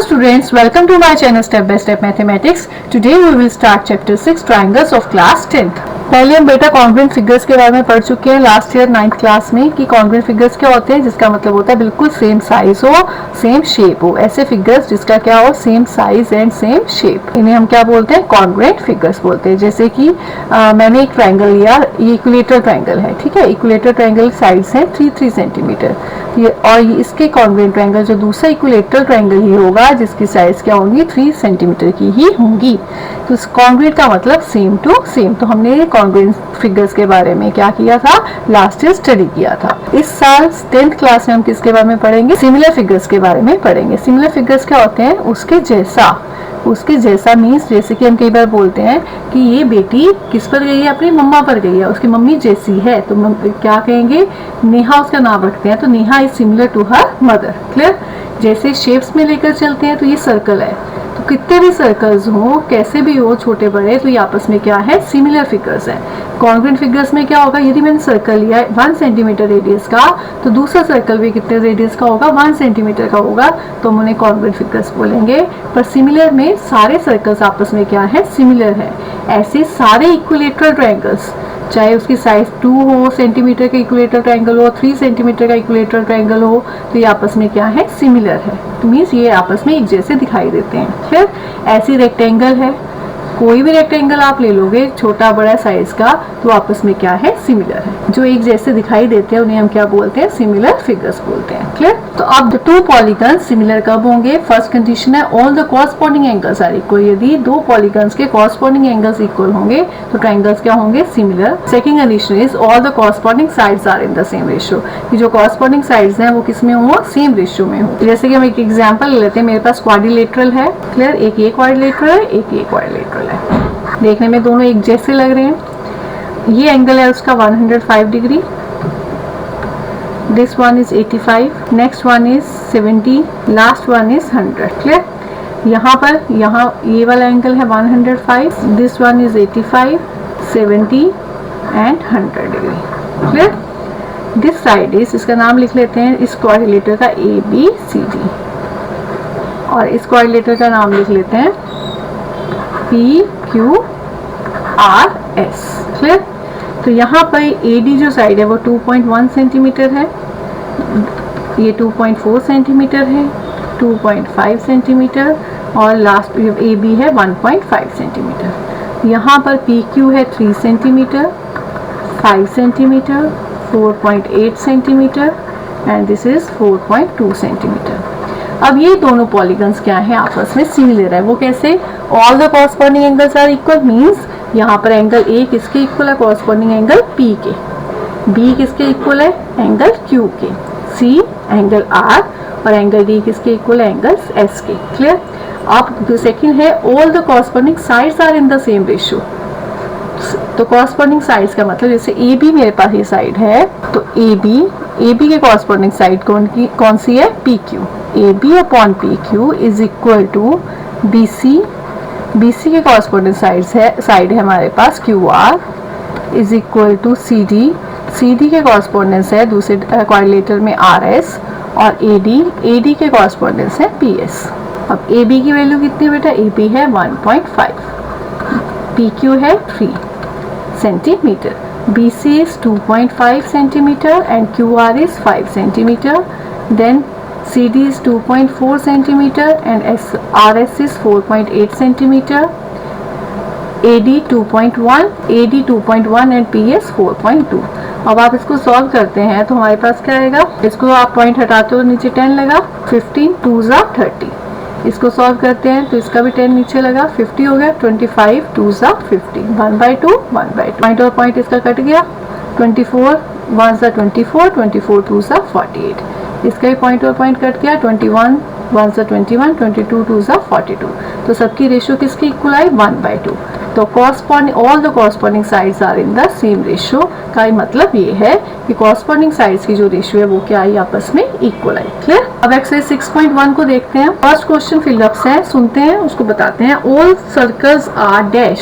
students, welcome to my channel Step by Step Mathematics. Today we will start chapter 6 Triangles of class 10th. पहले हम बेटा congruent figures के बारे में पढ़ चुके हैं लास्ट ईयर 9th क्लास में कि कॉन्ग्रुएंट फिगर्स क्या होते हैं, जिसका मतलब होता है बिल्कुल सेम साइज हो, सेम शेप हो। ऐसे फिगर्स जिसका क्या हो, same size and same shape, इन्हें हम क्या बोलते हैं, कॉन्ग्रुएंट फिगर्स बोलते हैं। जैसे कि मैंने एक ट्राइंगल लिया, ये इक्विलेटरल ट्राइंगल है, ठीक है। इक्विलेटरल ट्राइंगल साइड्स हैं 3 सेंटीमीटर, और इसके कॉन्ग्रुएंट ट्राइंगल जो दूसरा इक्विलेटरल ट्राइंगल ही होगा जिसकी साइज क्या होगी, 3 सेंटीमीटर की ही होंगी। तो कॉन्ग्रुएंट का मतलब सेम टू सेम। तो हमने कॉन्ग्रुएंट फिगर्स के बारे में क्या किया था, लास्ट ईयर स्टडी किया था। इस साल 10th क्लास में हम किसके बारे में पढ़ेंगे, सिमिलर फिगर्स के बारे में पढ़ेंगे। सिमिलर फिगर्स क्या होते हैं, उसके जैसा मीन्स, जैसे कि हम कई बार बोलते हैं कि ये बेटी किस पर गई है, अपनी मम्मा पर गई है, उसकी मम्मी जैसी है, तो क्या कहेंगे, नेहा उसका नाम रखते हैं, तो Neha is similar to her mother. Clear. जैसे शेप्स में लेकर चलते हैं तो ये सर्कल है, तो कितने भी सर्कल्स हो, कैसे भी हो, छोटे बड़े, तो ये आपस में क्या है, सिमिलर फिगर्स है। कॉन्ग्रुएंट फिगर्स में क्या होगा, यदि मैंने सर्कल लिया है 1 सेंटीमीटर रेडियस का, तो दूसरा सर्कल भी कितने रेडियस का होगा, 1 सेंटीमीटर का होगा, तो हम उन्हें कॉन्ग्रुएंट फिगर्स बोलेंगे। पर सिमिलर में सारे सर्कल्स आपस में क्या है, सिमिलर है। ऐसे सारे इक्विलेटरल ट्रायंगल्स, चाहे उसकी साइज 2 सेंटीमीटर का इक्विलेटरल ट्रायंगल हो, 3 सेंटीमीटर का इक्विलेटरल ट्रायंगल हो, तो ये आपस में क्या है, सिमिलर है। तो मीन्स ये आपस में एक जैसे दिखाई देते हैं। फिर ऐसी रेक्टेंगल है, कोई भी रेक्टेंगल आप ले लोगे छोटा बड़ा साइज का, तो आपस में क्या है, सिमिलर है। जो एक जैसे दिखाई देते हैं उन्हें हम क्या बोलते हैं, सिमिलर फिगर्स बोलते हैं। क्लियर। तो अब द 2 पॉलीगन्स सिमिलर कब होंगे, फर्स्ट कंडीशन है all the corresponding angles are equal. यदि 2 पॉलीगन्स के कॉरस्पॉन्डिंग एंगल्स इक्वल होंगे तो ट्रायंगल्स क्या होंगे, similar. Second condition is all the corresponding sides are in the same ratio, कि जो कॉरस्पॉन्डिंग साइड्स हैं वो किस में हो, सेम रेशियो में हो। जैसे कि हम एक एग्जांपल ले लेते हैं, मेरे पास क्वाड्रिलेटरल है। क्लियर। एक ये क्वाड्रिलेटरल है, एक ये क्वाड्रिलेटरल है, देखने में दोनों एक जैसे लग रहे हैं। ये एंगल है उसका 105 degree, this one is 85, next one is 70, last one is 100। Clear. यहाँ ये वाला एंगल है 105, this one is 85, 70 and 100 degree. Clear. This side is, इसका नाम लिख लेते हैं इस क्वाड्रिलेटर का ABCD, और इस क्वाड्रिलेटर का नाम लिख लेते हैं PQRS। क्लियर। तो यहाँ पर AD जो साइड है वो 2.1 सेंटीमीटर है, ये 2.4 सेंटीमीटर है, 2.5 सेंटीमीटर, और लास्ट AB है 1.5 सेंटीमीटर। यहाँ पर PQ है 3 centimetre, 5 centimetre, 4.8 centimetre, and this is 4.2 centimetre. अब ये दोनों पॉलीगन्स क्या है, आपस में सिमिलर है। वो कैसे, all the corresponding angles are equal, means यहाँ पर एंगल A किसके इक्वल है, कॉरस्पॉन्डिंग एंगल P के, B किसके इक्वल है, एंगल Q के, C एंगल R, और एंगल D किसके इक्वल है, एंगल S के। क्लियर। अब सेकंड है all the corresponding sides are in the same ratio. तो कॉरस्पॉन्डिंग साइड्स का मतलब, जैसे AB मेरे पास ये साइड है, तो AB के कॉरस्पॉन्डिंग साइड कौन सी है, PQ। AB upon PQ is equal to BC के कॉरस्पॉन्डिंग साइड है हमारे पास QR is equal to CD के कॉरस्पॉन्डेंस है दूसरे क्वाड्रिलेटर में RS, और AD के कॉरस्पॉन्डेंस है PS। अब AB की वैल्यू कितनी बेटा, AB है 1.5, PQ है 3 centimetre, BC is 2.5 centimeter and QR is 5 centimeter. Then CD is 2.4 centimeter and RS is 4.8 centimeter. AD 2.1 and PS 4.2. अब आप इसको सॉल्व करते हैं तो हमारे पास क्या आएगा, इसको आप पॉइंट हटाते हो नीचे 10 लगा, 15 2 ज़ा 30। इसको सॉल्व करते हैं तो इसका भी 10 नीचे लगा, 50 हो गया, 25 2 ज़ा 50, 1/2 1/2, पॉइंट और पॉइंट इसका कट गया, 24 1 ज़ा 24, 24 2 ज़ा 48, इसका भी पॉइंट और पॉइंट कट गया, 21 1 ज़ा 21, 22 2 ज़ा 42। तो सबकी रेशियो किसकी इक्वल आई, 1/2। तो all the corresponding sides are in the same ratio का मतलब ये है कि कॉरस्पॉन्डिंग साइड्स की जो रेशियो है वो क्या आई, आपस में इक्वल आई। क्लियर। अब एक्सरसाइज 6.1 को देखते हैं। फर्स्ट क्वेश्चन फिलअप्स है, सुनते हैं उसको बताते हैं। ऑल सर्कल्स आर डैश,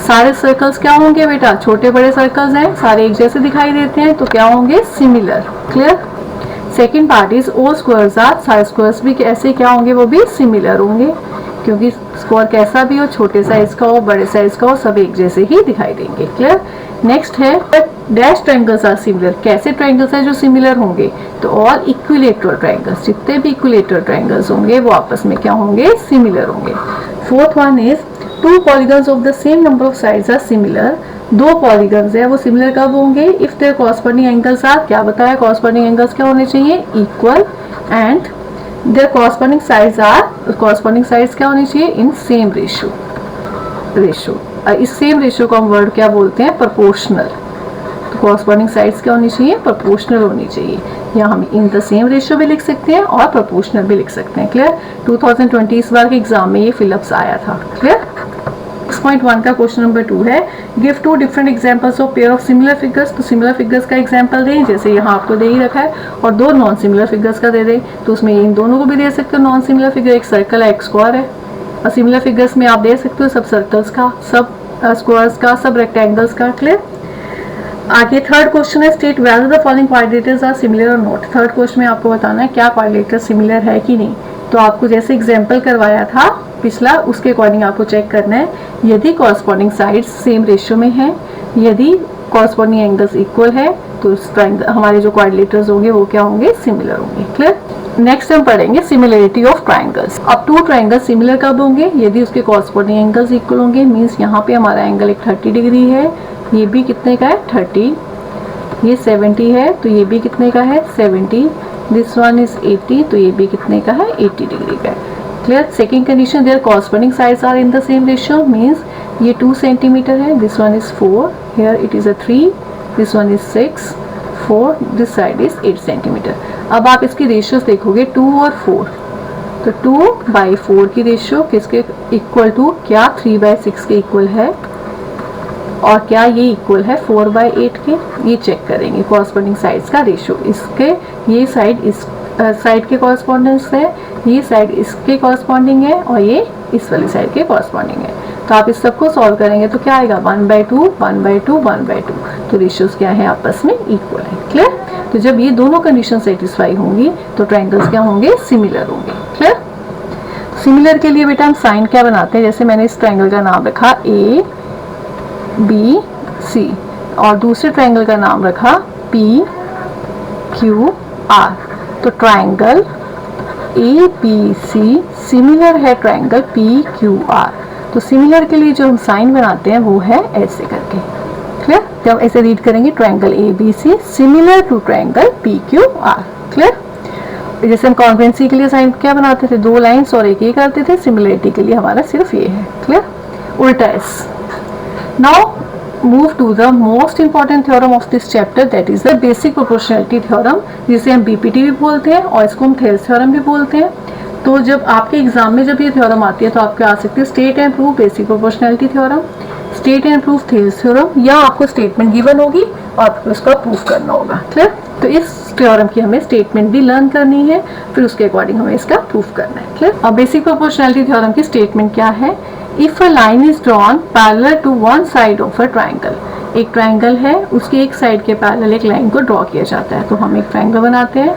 सारे सर्कल्स क्या होंगे बेटा, छोटे बड़े सर्कल्स हैं, सारे एक जैसे दिखाई देते हैं, तो क्या होंगे, similar. Clear. Second part is all squares are, सारे स्क्वायर्स भी ऐसे क्या होंगे, वो भी सिमिलर होंगे, क्योंकि स्क्वायर कैसा भी हो, छोटे साइज का हो बड़े साइज का हो, सब एक जैसे ही दिखाई देंगे। क्लियर। नेक्स्ट है डैश ट्रायंगल्स आर सिमिलर, कैसे ट्रायंगल्स हैं जो सिमिलर होंगे, तो ऑल इक्विलेटरल ट्रायंगल्स, जितने भी इक्विलेटरल ट्रायंगल्स होंगे वो आपस में क्या होंगे, सिमिलर होंगे। Fourth one is two polygons of the same number of sides are similar, दो पॉलीगन्स है वो सिमिलर कब होंगे, if their corresponding angles are, क्या बताया, कॉरस्पॉन्डिंग एंगल्स क्या होने चाहिए, equal, and their corresponding sides are, corresponding sides क्या होनी चाहिए, इन सेम रेशियो। इस सेम रेशियो को हम वर्ड क्या बोलते हैं, प्रोपोर्शनल। तो कॉरस्पॉन्डिंग साइड्स क्या होनी चाहिए, प्रोपोर्शनल होनी चाहिए, या हम इन द सेम रेशियो भी लिख सकते हैं और प्रोपोर्शनल भी लिख सकते हैं। क्लियर। 2020 इस बार के एग्जाम में ये फिलअप्स आया था। क्लियर। 6.1 का क्वेश्चन नंबर 2 है, give two different examples of pair of similar figures. तो सिमिलर फिगर्स का एग्जांपल दें, जैसे यहाँ आपको दे ही रखा है, और दो नॉन सिमिलर फिगर्स का दे दें, तो उसमें इन दोनों को भी दे सकते हो। नॉन सिमिलर फिगर एक सर्कल है, एक स्क्वायर है, और सिमिलर फिगर्स में आप दे सकते हो सब सर्कल्स का, सब स्क्वायर्स का, सब रेक्टेंगल्स का। क्लियर। आगे थर्ड क्वेश्चन है, state whether the following quadrilaterals are similar और नॉट। थर्ड क्वेश्चन में आपको बताना है क्या क्वाड्रिलेटर सिमिलर है कि नहीं। तो आपको जैसे एग्जांपल करवाया था पिछला, उसके अकॉर्डिंग आपको चेक करना है, यदि कॉरस्पॉन्डिंग साइड्स सेम रेशियो में है, यदि कॉरस्पॉन्डिंग एंगल्स इक्वल है, तो हमारे जो क्वाड्रिलेटर्स होंगे वो क्या होंगे, सिमिलर होंगे। क्लियर। नेक्स्ट हम पढ़ेंगे सिमिलरिटी ऑफ ट्राइंगल्स। अब टू ट्राइंगल्स सिमिलर कब होंगे, यदि उसके कॉरस्पॉन्डिंग एंगल्स इक्वल होंगे, मीन्स यहाँ पे हमारा एंगल एक 30 डिग्री है, ये भी कितने का है, 30, ये 70 है, तो ये भी कितने का है, 70, दिस वन इज 80, तो ये भी कितने का है, 80 डिग्री का है। Clear. Second condition, their corresponding sides are in the same ratio, means ये 2 सेंटीमीटर है, this one is 4, here it is a 3, this one is 6, 4, this side is 8 centimetre. अब आप इसकी रेशियोज देखोगे 2 और 4, तो 2/4 की रेशियो किसके इक्वल टू, क्या 3/6 के इक्वल है, और क्या ये इक्वल है 4/8 के, ये चेक करेंगे कॉरस्पॉन्डिंग साइड्स का रेशियो। इसके ये साइड इस साइड के कॉरस्पॉन्डेंस है, ये साइड इसके कॉरस्पॉन्डिंग है, और ये इस वाली साइड के कॉरस्पॉन्डिंग है। तो आप इस सबको सॉल्व करेंगे तो क्या आएगा, 1/2, 1/2, 1/2। तो रेशियोज क्या है, आपस में इक्वल है। क्लियर। तो जब ये दोनों कंडीशन सेटिस्फाई होंगी तो ट्राइंगल्स क्या होंगे, सिमिलर होंगे। क्लियर। सिमिलर के लिए बेटा हम साइन क्या बनाते हैं, जैसे मैंने इस ट्राइंगल का नाम रखा ABC, और दूसरे ट्राइंगल का नाम रखा PQR। तो ट्राइंगल ABC सिमिलर है ट्राइंगल PQR। तो सिमिलर के लिए जो हम साइन बनाते हैं वो है ऐसे करके। क्लियर। जब ऐसे रीड करेंगे, triangle ABC similar to triangle PQR। Clear. जैसे हम कॉन्ग्रुएंसी के लिए साइन क्या बनाते थे, 2 लाइंस और एक ये करते थे, सिमिलरिटी के लिए हमारा सिर्फ ये है। क्लियर। उल्टा S. Now move to the most important theorem of this chapter, that is the basic proportionality theorem, जिसे हम BPT भी बोलते हैं और इसको हम थेल्स थ्योरम भी बोलते हैं। तो जब आपके एग्जाम में जब ये थ्योरम आती है तो आपके आ सकते हैं state and proof basic proportionality theorem, state and proof Thales theorem, या आपको स्टेटमेंट गिवन होगी और आपको उसका प्रूफ करना होगा। क्लियर। तो इस थ्योरम की हमें स्टेटमेंट भी लर्न करनी है, फिर उसके अकॉर्डिंग हमें इसका प्रूफ करना है। क्लियर। अब बेसिक प्रोपोर्शनैलिटी थ्योरम की स्टेटमेंट क्या है, if a line is drawn parallel to one side of a triangle, एक ट्राइंगल है उसके एक साइड के पैरेलल एक लाइन को ड्रॉ किया जाता है, तो हम एक ट्राइंगल बनाते हैं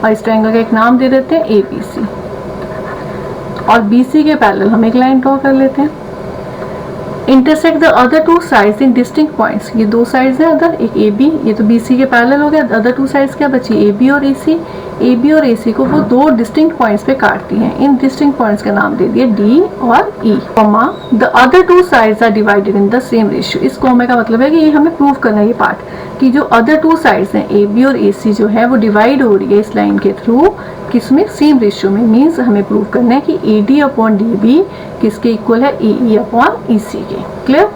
और इस ट्राइंगल का एक नाम दे देते हैं ABC, और BC के पैरेलल हम एक लाइन ड्रॉ कर लेते हैं। Intersect the other two sides in distinct points, ये दो साइड्स हैं अदर, एक AB, ये तो BC के पैरेलल हो गया, अदर टू साइड्स क्या बची, AB और AC। AB और AC को वो दो डिस्टिंक्ट पॉइंट्स पे काटती हैं, इन डिस्टिंक्ट पॉइंट्स का नाम दे दिया D और E, comma the other two sides are divided in the same ratio. इस कॉमा का मतलब है कि ये हमें प्रूव करना है ये पार्ट, कि जो अदर टू साइड्स हैं AB और AC जो है वो डिवाइड हो रही है इस लाइन के थ्रू, किसमें, सेम रेशियो में। मीन्स हमें प्रूव करना है कि AD/DB किसके इक्वल है, AE/EC के। क्लियर।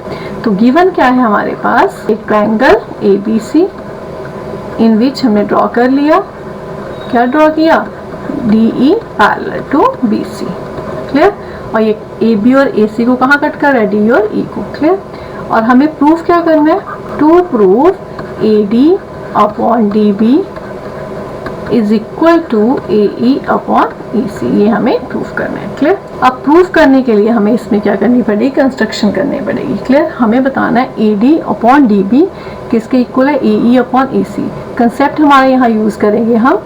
तो गिवन क्या है हमारे पास, एक ट्राइंगल ABC इन विच हमने ड्रॉ कर लिया, क्या ड्रॉ किया, DE parallel to BC। Clear. और ये AB और AC को कहाँ कट कर रहा है, D और E को। क्लियर। और हमें प्रूफ क्या करना है, to prove AD/DB is equal to AE/EC, ये हमें प्रूफ करना है। क्लियर। अब प्रूफ करने के लिए हमें इसमें क्या करनी पड़ेगी, कंस्ट्रक्शन करनी पड़ेगी। क्लियर। हमें बताना है AD/DB किसके इक्वल है, AE/EC। कंसेप्ट हमारे यहाँ यूज करेंगे हम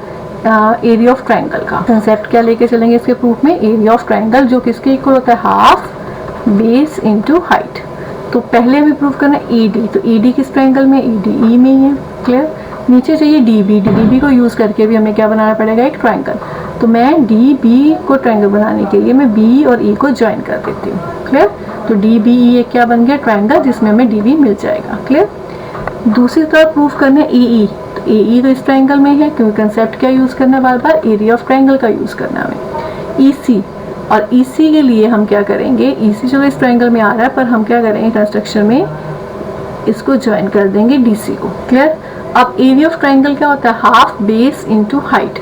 एरिया ऑफ ट्रायंगल का। कंसेप्ट क्या लेके चलेंगे इसके प्रूफ में, एरिया ऑफ ट्रायंगल जो किसके इक्वल होता है, हाफ बेस इनटू हाइट। तो पहले हमें प्रूफ करना है एडी, तो एडी किस ट्रायंगल में, एडी ई में ही है, क्लियर। नीचे चाहिए डीबी, डीबी को यूज करके भी हमें क्या बनाना पड़ेगा, एक ट्रायंगल। तो मैं डी बी को ट्रायंगल बनाने के लिए मैं बी और ई को ज्वाइन कर देती हूँ, क्लियर। तो डी बी ई एक क्या बन गया, ट्रायंगल, जिसमें हमें डी बी मिल जाएगा, क्लियर। दूसरी तरफ प्रूफ करना है ए ई, तो ए ई तो इस ट्रायंगल में है, क्योंकि कंसेप्ट क्या यूज करना है, बार बार एरिया ऑफ ट्रायंगल का यूज करना है हमें। ई सी, और ई सी के लिए हम क्या करेंगे, ई सी जो इस ट्रायंगल में आ रहा है, पर हम क्या करेंगे कंस्ट्रक्शन में इसको ज्वाइन कर देंगे डी सी को, क्लियर। अब एरिया ऑफ ट्रायंगल क्या होता है, half base into height.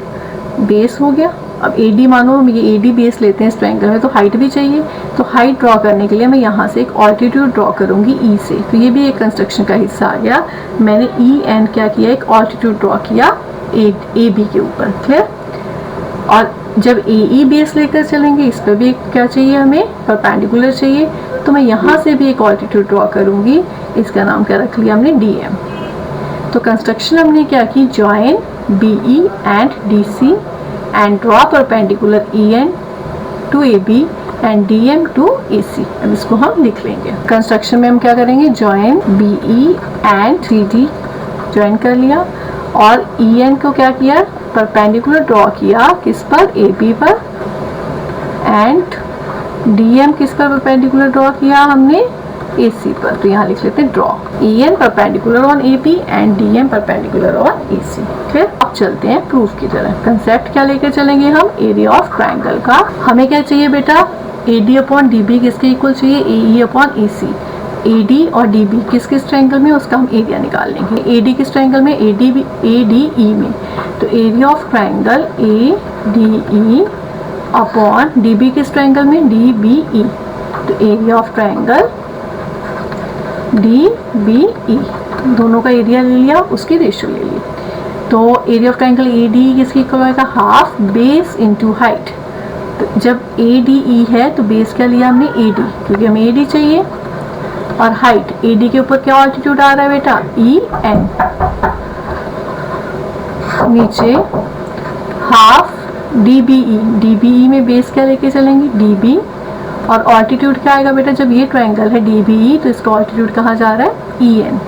Base हो गया, अब एडी मानो हम ये एडी बेस लेते हैं इस ट्रायंगल में, तो हाइट भी चाहिए। तो हाइट ड्रॉ करने के लिए मैं यहाँ से एक ऑल्टीट्यूड ड्रॉ करूँगी ई से, तो ये भी एक कंस्ट्रक्शन का हिस्सा आ गया। मैंने ई एंड क्या किया, एक ऑल्टीट्यूड ड्रॉ किया ए बी के ऊपर, क्लियर। और जब ए ई बेस लेकर चलेंगे, इस पर भी एक क्या चाहिए, हमें परपेंडिकुलर चाहिए। तो मैं यहाँ से भी एक ऑल्टीट्यूड ड्रॉ करूँगी, इसका नाम क्या रख लिया हमने, डी एम। तो कंस्ट्रक्शन हमने क्या की, join B E and D C and draw perpendicular E N to A B and D M to A C. अब इसको हम लिख लेंगे। कंस्ट्रक्शन में हम क्या करेंगे, join B E and C D join कर लिया, और ई एन को क्या किया, परपेंडिकुलर ड्रॉ किया, किस पर, ए बी पर, एंड डी एम किस पर परपेंडिकुलर ड्रॉ किया हमने, ए सी पर। तो यहाँ लिख लेते हैं draw E N perpendicular on A B and D M perpendicular on A C, फिर अब चलते हैं प्रूफ की तरह। कंसेप्ट क्या लेकर चलेंगे हम, एरिया ऑफ ट्रायंगल का। हमें क्या चाहिए बेटा, A D upon D B किसके इक्वल चाहिए, A E upon A C. A D और डी बी किस किस ट्रायंगल में, उसका हम एरिया निकाल लेंगे। ए डी किस ट्रायंगल में, ए डी ई में। तो area of triangle A D E upon D B किस ट्रायंगल में, डी बी ई। तो area of triangle D B E, दोनों का एरिया ले लिया, उसकी रेशियो ले ली। तो area of triangle A D किसकी इक्वल होगा, हाफ बेस इनटू हाइट। तो जब ए डी ई है तो बेस क्या लिया हमने, ए डी, क्योंकि हमें ए डी चाहिए, और हाइट ए डी के ऊपर क्या ऑल्टीट्यूड आ रहा है बेटा, ई एन। नीचे half D B E, D B E में बेस क्या लेके चलेंगे, डी बी, और ऑल्टीट्यूड क्या आएगा बेटा, जब ये ट्रायंगल है डी बी ई, तो इसका ऑल्टीट्यूड कहाँ जा रहा है, ई एन।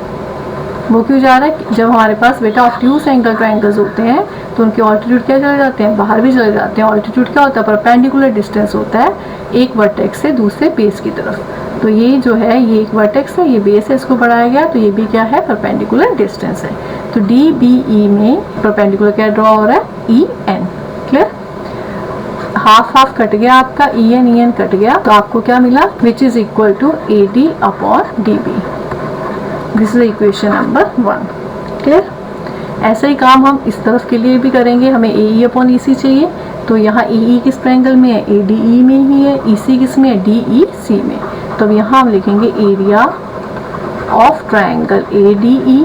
वो क्यों जा रहा है, जब हमारे पास बेटा ऑब्ट्यूज एंगल ट्रायंगल्स होते हैं तो उनके ऑल्टीट्यूड क्या चले जाते हैं, बाहर भी चले जाते हैं। ऑल्टीट्यूड क्या होता है, परपेंडिकुलर डिस्टेंस होता है एक वर्टेक्स से दूसरे बेस की तरफ। तो ये जो है, ये एक वर्टेक्स है, ये बेस है, इसको बढ़ाया गया, तो ये भी क्या है, परपेंडिकुलर डिस्टेंस है। तो डी बी ई में परपेंडिकुलर क्या ड्रॉ हो रहा है, E N, clear. Half half cut गया आपका, ई एन कट गया, तो आपको क्या मिला, which is equal to A D upon D B. This is equation number 1, clear. ऐसा ही काम हम इस तरफ के लिए भी करेंगे। हमें ए ई अपॉन ई सी चाहिए, तो यहाँ ए ई किस ट्रायंगल में है, ए डी ई में ही है, ई सी किस में है, डी ई सी में। तो अब यहाँ हम लिखेंगे area of triangle A D E,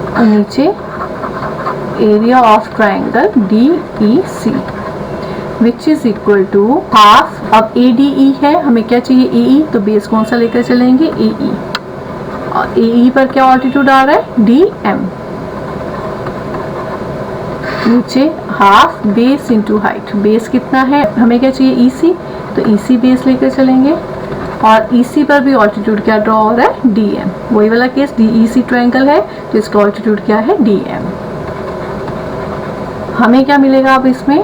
और नीचे area of triangle D E C, which is equal to half. अब ए डी ई है, हमें क्या चाहिए, ए ई, तो बेस कौन सा लेकर चलेंगे, ए ई, और ए ई पर क्या ऑल्टीट्यूड आ रहा है, डी एम। नीचे half base into height, base कितना है, हमें क्या चाहिए, ई सी, तो ई सी बेस लेकर चलेंगे, और ई सी पर भी ऑल्टीट्यूड क्या ड्रॉ हो रहा है, डी एम। वही वाला case, D E C triangle है, तो इसका ऑल्टीट्यूड क्या है, डी एम। हमें क्या मिलेगा अब इसमें,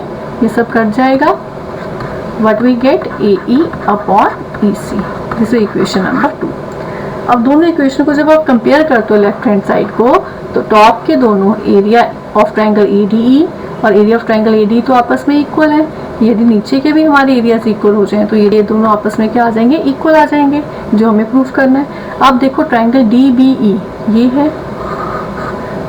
ये सब कट जाएगा, what we get, A E upon E C. This is equation number 2। अब दोनों इक्वेशन को जब आप कंपेयर करते हो लेफ्ट हैंड साइड को, तो टॉप के दोनों area of triangle A D E और area of triangle A D तो आपस में इक्वल है। यदि नीचे के भी हमारे एरियाज इक्वल हो जाएं, तो ये दोनों आपस में क्या आ जाएंगे, इक्वल आ जाएंगे, जो हमें प्रूफ करना है। अब देखो ट्रायंगल डी बी ई ये है,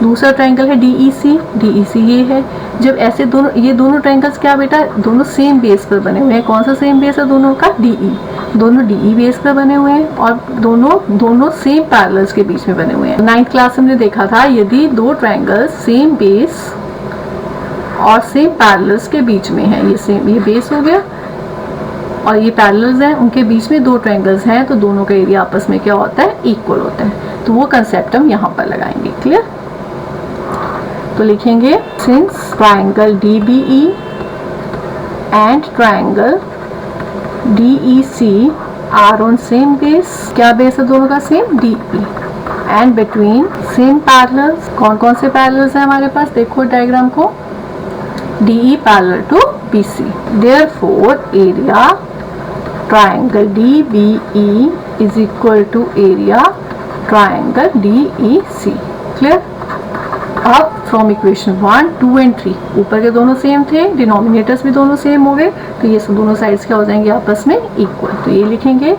दूसरा ट्रायंगल है डी ई सी ये है। जब ऐसे दोनों, ये दोनों ट्रायंगल्स क्या बेटा, दोनों सेम बेस पर बने हुए हैं। कौन सा सेम बेस है दोनों का, डी ई। दोनों डी ई बेस पर बने हुए हैं, और दोनों सेम पैरेलल्स के बीच में बने हुए हैं। 9th क्लास में हमने देखा था, यदि दो ट्रायंगल्स सेम बेस और सेम पैरेलल्स के बीच में है, ये बेस हो गया और ये पैरेलल्स हैं, उनके बीच में दो ट्रायंगल्स हैं, तो दोनों का एरिया आपस में क्या होता है, इक्वल होता है। तो वो कंसेप्ट हम यहाँ पर लगाएंगे, क्लियर। तो लिखेंगे since triangle DBE and triangle DEC are on same base, क्या बेस है दोनों का same, DE, and between same parallels, कौन कौन से पैरेलल्स है हमारे पास, देखो डायग्राम को, DE parallel to BC, therefore area triangle DBE is equal to area triangle DEC। Clear. अब फ्रॉम इक्वेशन 1, 2 एंड 3, ऊपर के दोनों सेम थे, डिनोमिनेटर्स भी दोनों सेम हो गए, तो ये सब दोनों साइड्स क्या हो जाएंगे आपस में इक्वल। तो ये लिखेंगे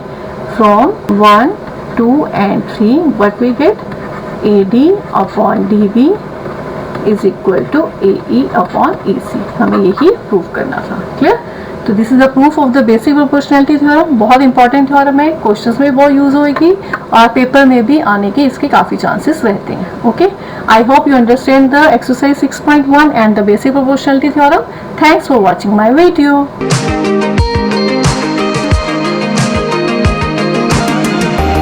from 1, 2 and 3 what we get, AD upon DB is equal to AE upon EC। हमें यही प्रूव करना था। क्लियर। तो this is the proof of the basic proportionality theorem. बहुत इंपॉर्टेंट थ्योरम है, क्वेश्चंस में बहुत यूज होगी और पेपर में भी आने के इसके काफी चांसेस रहते हैं। Okay, I hope you understand the exercise 6.1 and the basic proportionality theorem. Thanks for watching my video.